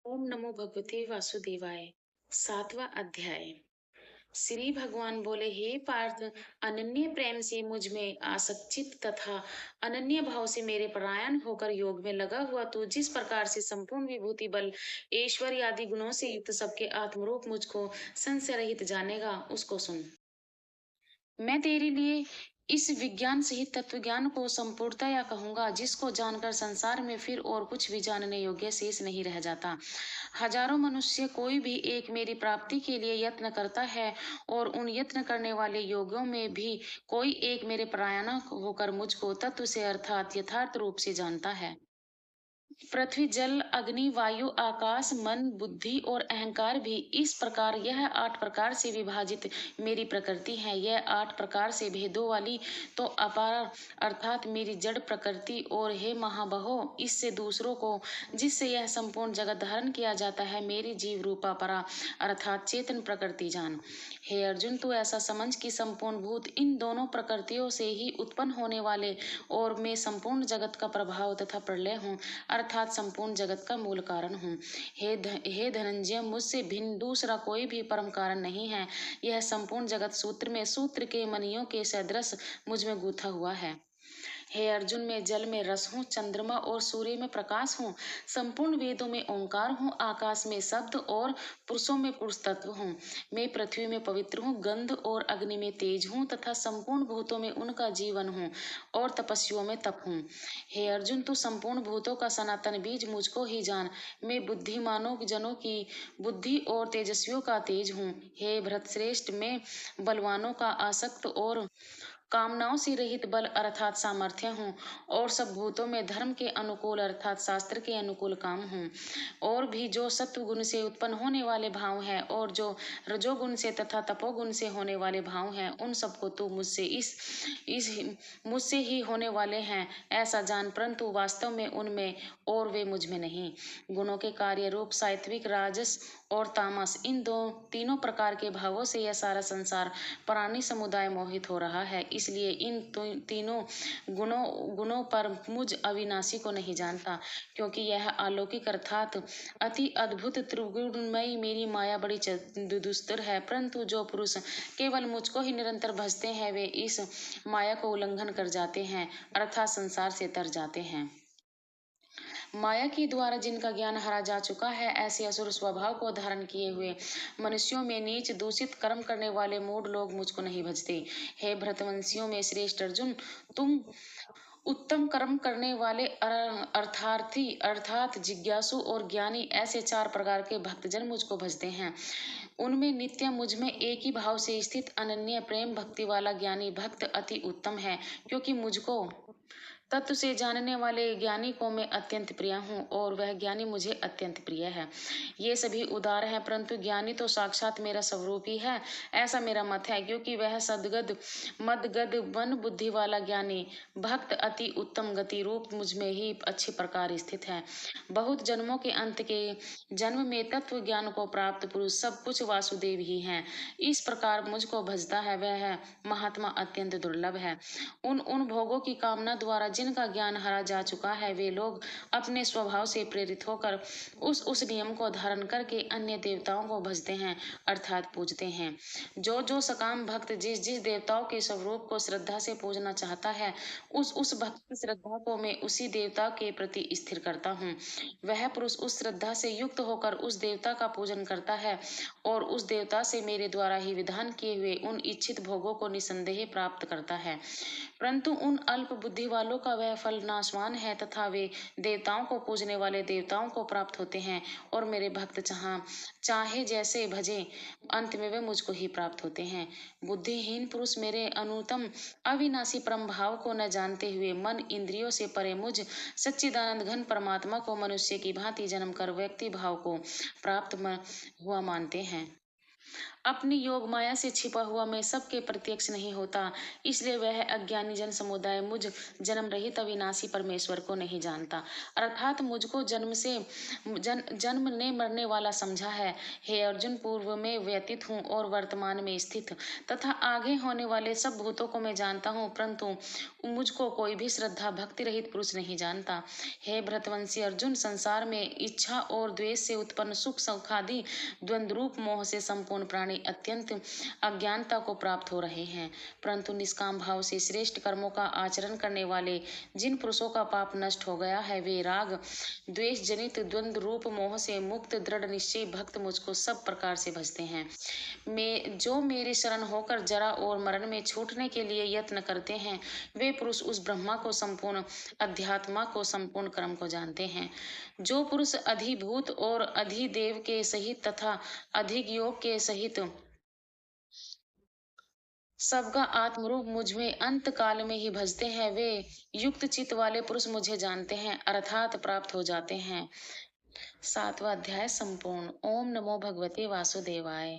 ओम नमो भगवते वासुदेवाय। 7वां अध्याय। श्री भगवान बोले, हे पार्थ, अनन्य प्रेम से मुझ में आसक्तित तथा अनन्य भाव से मेरे परायण होकर योग में लगा हुआ तू जिस प्रकार से संपूर्ण विभूति बल ऐश्वर्य आदि गुणों से युक्त सबके आत्मरूप मुझको संशय रहित जानेगा, उसको सुन। मैं तेरे लिए इस विज्ञान सहित तत्व ज्ञान को संपूर्णतया कहूंगा, जिसको जानकर संसार में फिर और कुछ भी जानने योग्य शेष नहीं रह जाता। हजारों मनुष्य कोई भी एक मेरी प्राप्ति के लिए यत्न करता है, और उन यत्न करने वाले योगियों में भी कोई एक मेरे परायण होकर मुझको तत्व से अर्थात यथार्थ रूप से जानता है। पृथ्वी, जल, अग्नि, वायु, आकाश, मन, बुद्धि और अहंकार भी इस प्रकार, यह 8 प्रकार से विभाजित मेरी प्रकृति है। यह 8 प्रकार से भेदों वाली तो अपार अर्थात मेरी जड़ प्रकृति, और हे महाबहो, इससे दूसरों को जिससे यह संपूर्ण जगत धारण किया जाता है, मेरी जीव रूपा परा अर्थात चेतन प्रकृति जान। हे अर्जुन, तू ऐसा समझ कि संपूर्ण भूत इन दोनों प्रकृतियों से ही उत्पन्न होने वाले, और मैं संपूर्ण जगत का प्रभाव तथा प्रलय हूँ, अर्थात संपूर्ण जगत का मूल कारण हूँ। हे धनंजय, मुझसे भिन्न दूसरा कोई भी परम कारण नहीं है। यह संपूर्ण जगत सूत्र में सूत्र के मणियों के सदृश मुझ में गूथा हुआ है। हे अर्जुन, मैं जल में रस हूँ, चंद्रमा और सूर्य में प्रकाश हूँ, संपूर्ण वेदों में ओंकार हूँ, आकाश में शब्द और पुरुषों में पुरुष तत्व हूँ। मैं पृथ्वी में पवित्र हूँ, गंध और अग्नि में तेज हूँ, तथा संपूर्ण भूतों में उनका जीवन हूँ, और तपस्वियों में तप हूँ। हे अर्जुन, तू संपूर्ण भूतों का सनातन बीज मुझको ही जान। मैं बुद्धिमानों जनों की बुद्धि और तेजस्वियों का तेज हूँ। हे भरतश्रेष्ठ, मैं बलवानों का आसक्त और कामनाओं से रहित बल अर्थात सामर्थ्य हूँ, और सब भूतों में धर्म के अनुकूल अर्थात शास्त्र के अनुकूल काम हूँ। और भी जो सत्व गुण से उत्पन्न होने वाले भाव हैं, और जो रजोगुण से तथा तपोगुण से होने वाले भाव हैं, उन सबको तू इस मुझसे ही होने वाले हैं ऐसा जान, परंतु वास्तव में उनमें और वे मुझ में नहीं। गुणों के कार्य रूप सात्विक, राजस और तामस, इन तीनों प्रकार के भावों से यह सारा संसार प्राणी समुदाय मोहित हो रहा है। इसलिए इन तीनों गुणों पर मुझ अविनाशी को नहीं जानता, क्योंकि यह अलौकिक अर्थात अति अद्भुत त्रिगुणमयी मेरी माया बड़ी दुस्तर है। परंतु जो पुरुष केवल मुझको ही निरंतर भजते हैं, वे इस माया को उल्लंघन कर जाते हैं, अर्थात संसार से तर जाते हैं। माया के द्वारा जिनका ज्ञान हरा जा चुका है, ऐसे असुर स्वभाव को धारण किए हुए मनुष्यों में नीच दूषित कर्म करने वाले मूढ़ लोग मुझको नहीं भजते। हे भरतवंशियों में श्रेष्ठ अर्जुन, तुम उत्तम कर्म करने वाले अर्थार्थी अर्थात जिज्ञासु और ज्ञानी, ऐसे 4 प्रकार के भक्तजन मुझको भजते हैं। उनमें नित्य मुझ में एक ही भाव से स्थित अनन्य प्रेम भक्ति वाला ज्ञानी भक्त अति उत्तम है, क्योंकि मुझको तत्व से जानने वाले ज्ञानी को मैं अत्यंत प्रिय हूँ, और वह ज्ञानी मुझे अत्यंत प्रिय है। ये सभी उदार हैं, परंतु ज्ञानी तो साक्षात मेरा स्वरूप ही है, ऐसा मेरा मत है, क्योंकि वह सदगद मदगद वन बुद्धि वाला ज्ञानी भक्त अति उत्तम गति रूप मुझ में ही अच्छे प्रकार स्थित है। बहुत जन्मों के अंत के जन्म में तत्व ज्ञान को प्राप्त पुरुष सब कुछ वासुदेव ही हैं। इस प्रकार मुझको भजता है, वह महात्मा अत्यंत दुर्लभ है। उन उन भोगों की कामना द्वारा जिनका ज्ञान हरा जा चुका है, वे लोग अपने स्वभाव से प्रेरित होकर उस नियम को धारण करके अन्य देवताओं को भजते हैं, अर्थात पूजते हैं। जो सकाम भक्त जिस जिस देवताओं के स्वरूप को श्रद्धा से पूजना चाहता है, उस भक्त की श्रद्धा को मैं उसी देवता के प्रति स्थिर करता हूँ। वह पुरुष उस श्रद्धा से युक्त होकर उस देवता का पूजन करता है, और उस देवता से मेरे द्वारा ही विधान किए हुए उन इच्छित भोगों को निसंदेह प्राप्त करता है। परंतु उन अल्प बुद्धि वालों का वह फल नाशवान है, तथा वे देवताओं को पूजने वाले देवताओं को प्राप्त होते हैं, और मेरे भक्त चाहे जैसे भजे, अंत में वे मुझको ही प्राप्त होते हैं। बुद्धिहीन पुरुष मेरे अनुतम अविनाशी परम भाव को न जानते हुए मन इंद्रियों से परे मुझ सच्चिदानंद घन परमात्मा को मनुष्य की भांति जन्म कर व्यक्ति भाव को प्राप्त हुआ मानते हैं। अपनी योग माया से छिपा हुआ मैं सबके प्रत्यक्ष नहीं होता, इसलिए वह अज्ञानी जन समुदाय मुझ जन्म रहित अविनाशी परमेश्वर को नहीं जानता, अर्थात मुझको जन्म ने मरने वाला समझा है। हे अर्जुन, पूर्व में व्यतीत हूँ और वर्तमान में स्थित तथा आगे होने वाले सब भूतों को मैं जानता हूँ, परंतु मुझको कोई भी श्रद्धा भक्ति रहित पुरुष नहीं जानता। हे भरतवंशी अर्जुन, संसार में इच्छा और द्वेष से उत्पन्न सुख सुखादि द्वंद्वरूप मोह से संपूर्ण प्राणी अत्यंत अज्ञानता को प्राप्त हो रहे हैं, परंतु निष्काम भाव से श्रेष्ठ कर्मों का आचरण करने वाले जिन पुरुषों का पाप नष्ट हो गया है, वे राग द्वेष जनित द्वंद्व रूप मोह से मुक्त दृढ़ निश्चय भक्त मुझको सब प्रकार से भजते हैं। जो मेरे शरण होकर जरा और मरण में छूटने के लिए यत्न करते हैं, वे पुरुष उस ब्रह्मा को संपूर्ण अध्यात्मा को संपूर्ण कर्म को जानते हैं। जो पुरुष अधिभूत और अधिदेव के सहित तथा अधिक योग के सहित सबका आत्मरूप मुझ में अंत काल में ही भजते हैं, वे युक्त चित्त वाले पुरुष मुझे जानते हैं, अर्थात प्राप्त हो जाते हैं। 7वां अध्याय संपूर्ण। ओम नमो भगवते वासुदेवाय।